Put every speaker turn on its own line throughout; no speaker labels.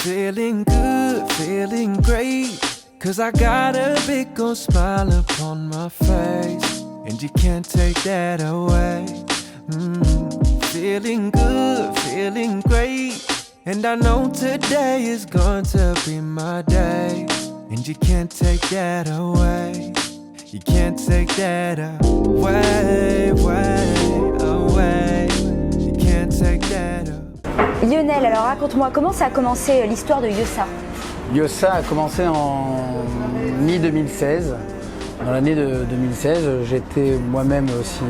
Feeling good, feeling great. Cause I got a big old smile upon my face. And you can't take that away. Feeling good, feeling great. And I know today is going to be my day. And you can't take that away. You can't take that away, away. You can't take that away.
Lionel, alors raconte-moi, comment ça a commencé l'histoire de Yossa?
Yossa a commencé en mi-2016. Dans l'année de 2016, j'étais moi-même aussi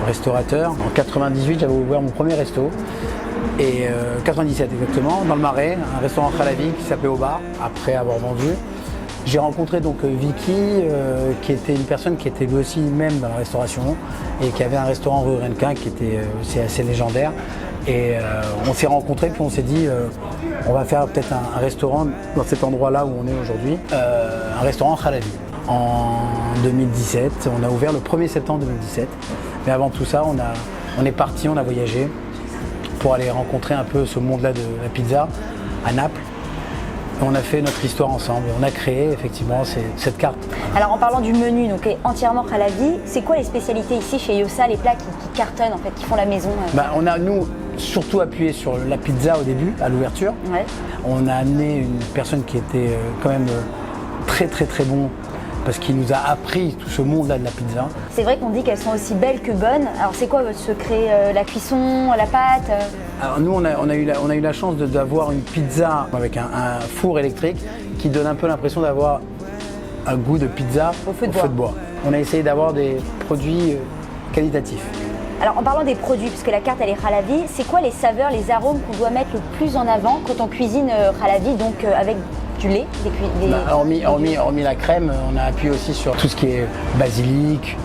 restaurateur. En 98, j'avais ouvert mon premier resto. Et 97 exactement, dans le Marais, un restaurant Khalavi qui s'appelait Au Bar, après avoir vendu. J'ai rencontré donc Vicky, qui était une personne qui était lui aussi même dans la restauration et qui avait un restaurant rue Rennequin qui était aussi assez légendaire. Et on s'est rencontrés puis on s'est dit on va faire peut-être un restaurant dans cet endroit-là où on est aujourd'hui, un restaurant Khalavi. En 2017, on a ouvert le 1er septembre 2017. Mais avant tout ça, on est parti, on a voyagé pour aller rencontrer un peu ce monde-là de la pizza à Naples. On a fait notre histoire ensemble et on a créé effectivement cette carte.
Alors en parlant du menu, donc entièrement Khalavi, c'est quoi les spécialités ici chez Yossa, les plats qui cartonnent en fait, qui font la maison?
On a nous surtout appuyé sur la pizza au début, à l'ouverture.
Ouais.
On a amené une personne qui était quand même très bon parce qu'il nous a appris tout ce monde-là de la pizza.
C'est vrai qu'on dit qu'elles sont aussi belles que bonnes. Alors c'est quoi votre secret? La cuisson, la pâte?
Alors nous on a eu la chance d'avoir une pizza avec un four électrique qui donne un peu l'impression d'avoir un goût de pizza au feu de bois. On a essayé d'avoir des produits qualitatifs.
Alors en parlant des produits, puisque la carte elle est Khalavi, c'est quoi les saveurs, les arômes qu'on doit mettre le plus en avant quand on cuisine Khalavi, donc avec du lait?
Hormis la crème, on a appuyé aussi sur tout ce qui est basilic,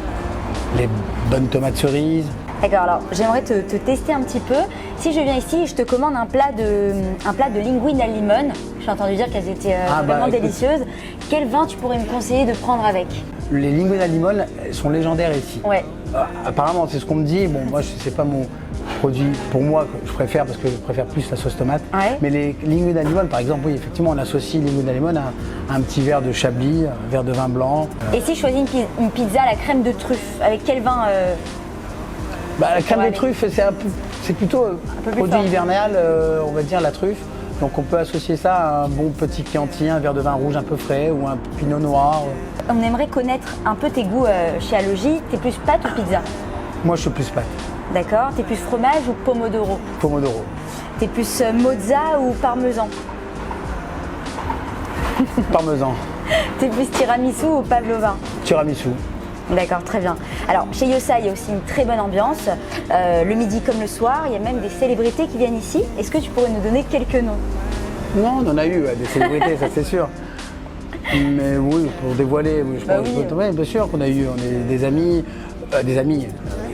les bonnes tomates cerises.
D'accord, alors j'aimerais te tester un petit peu. Si je viens ici et je te commande un plat de linguine à limone, j'ai entendu dire qu'elles étaient vraiment délicieuses, quel vin tu pourrais me conseiller de prendre avec?
Les linguines à limone sont légendaires ici.
Ouais.
Apparemment, c'est ce qu'on me dit. Bon, moi, c'est pas mon produit pour moi que je préfère parce que je préfère plus la sauce tomate.
Ouais.
Mais les linguines à limone, par exemple, oui, effectivement, on associe linguines à limone à un petit verre de chablis, un verre de vin blanc.
Et si je choisis une pizza à la crème de truffe, avec quel vin
La crème de truffe, c'est plutôt un produit hivernal, on va dire, la truffe. Donc on peut associer ça à un bon petit Chianti, un verre de vin rouge un peu frais ou un pinot noir.
On aimerait connaître un peu tes goûts chez Alogi. T'es plus pâte ou pizza?
Moi, je suis plus pâte.
D'accord. T'es plus fromage ou pomodoro?
Pomodoro.
T'es plus mozza ou parmesan?
Parmesan.
T'es plus tiramisu ou pavlova?
Tiramisu.
D'accord, très bien. Alors, chez Yossa, il y a aussi une très bonne ambiance. Le midi comme le soir, il y a même des célébrités qui viennent ici. Est-ce que tu pourrais nous donner quelques noms?
Non, on en a eu des célébrités, ça c'est sûr. Mais oui, pour dévoiler, je pense, oui, bien sûr qu'on a eu des amis.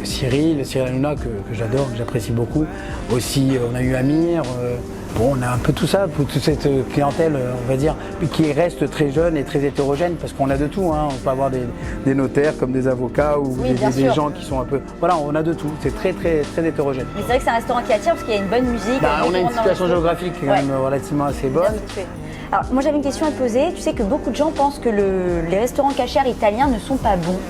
Cyril Hanouna que j'adore, que j'apprécie beaucoup. Aussi, on a eu Amir. On a un peu tout ça, pour toute cette clientèle, on va dire, qui reste très jeune et très hétérogène, parce qu'on a de tout. On peut avoir des notaires comme des avocats ou des gens qui sont un peu... Voilà, on a de tout. C'est très hétérogène.
Mais c'est vrai que c'est un restaurant qui attire parce qu'il y a une bonne musique.
On a une situation géographique quand même relativement assez bonne.
Alors, moi j'avais une question à te poser. Tu sais que beaucoup de gens pensent que les restaurants cachers italiens ne sont pas bons,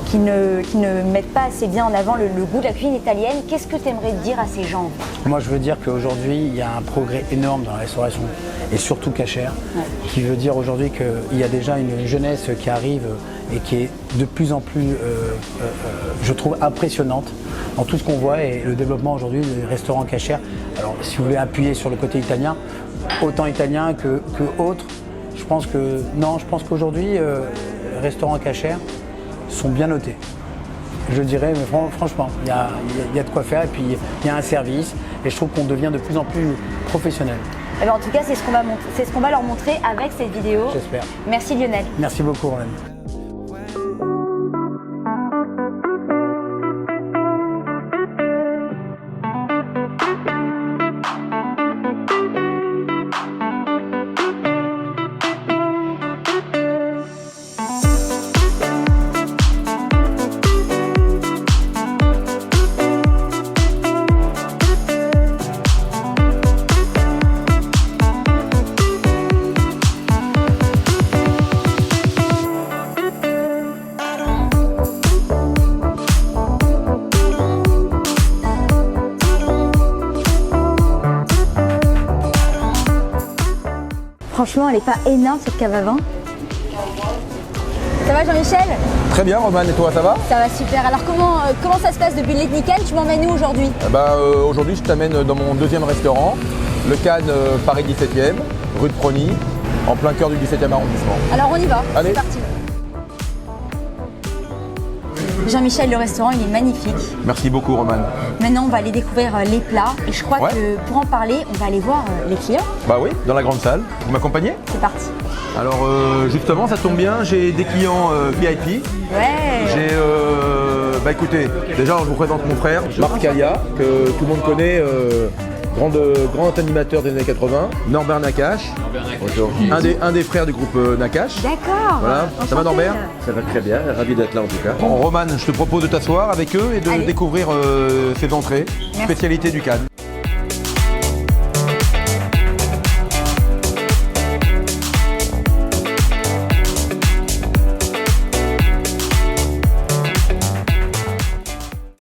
qui ne mettent pas assez bien en avant le goût de la cuisine italienne. Qu'est-ce que tu aimerais dire à ces gens?
Moi, je veux dire qu'aujourd'hui, il y a un progrès énorme dans la restauration, et surtout cachère, qui veut dire aujourd'hui qu'il y a déjà une jeunesse qui arrive et qui est de plus en plus, je trouve, impressionnante dans tout ce qu'on voit, et le développement aujourd'hui des restaurants cachers. Alors, si vous voulez appuyer sur le côté italien, autant italien que autre, je pense qu'aujourd'hui, les restaurants cachers sont bien notés. Je dirais, mais franchement, il y a de quoi faire, et puis il y a un service, et je trouve qu'on devient de plus en plus professionnel.
Eh bien, en tout cas, c'est ce qu'on va leur montrer avec cette vidéo.
J'espère.
Merci Lionel.
Merci beaucoup Romaine.
Franchement, elle n'est pas énorme cette cave à vin. Ça va Jean-Michel?
Très bien, Roman, et toi, ça va?
Ça va super. Alors comment ça se passe depuis le Nickel? Tu m'emmènes où aujourd'hui?
Aujourd'hui, je t'amène dans mon deuxième restaurant, le Cannes Paris 17e, rue de Prony, en plein cœur du 17e arrondissement.
Alors on y va,
Allez.
c'est parti. Jean-Michel, le restaurant, il est magnifique.
Merci beaucoup, Roman.
Maintenant, on va aller découvrir les plats. Et je crois
Ouais.
que pour en parler, on va aller voir les clients.
Bah oui, dans la grande salle. Vous m'accompagnez?
C'est parti.
Alors, justement, ça tombe bien, j'ai des clients VIP.
Ouais.
J'ai, écoutez, déjà, je vous présente mon frère, Marc Kaya, que tout le monde connaît, grand animateur des années 80, Norbert Nakache. Bonjour. Un des frères du groupe Nakache.
D'accord.
Voilà, ça va
Enchanté.
Norbert?
Ça va très bien, ravi d'être là en tout cas.
Bon, Roman, je te propose de t'asseoir avec eux et de
Allez.
découvrir ces entrées,
Merci.
spécialité du Cannes.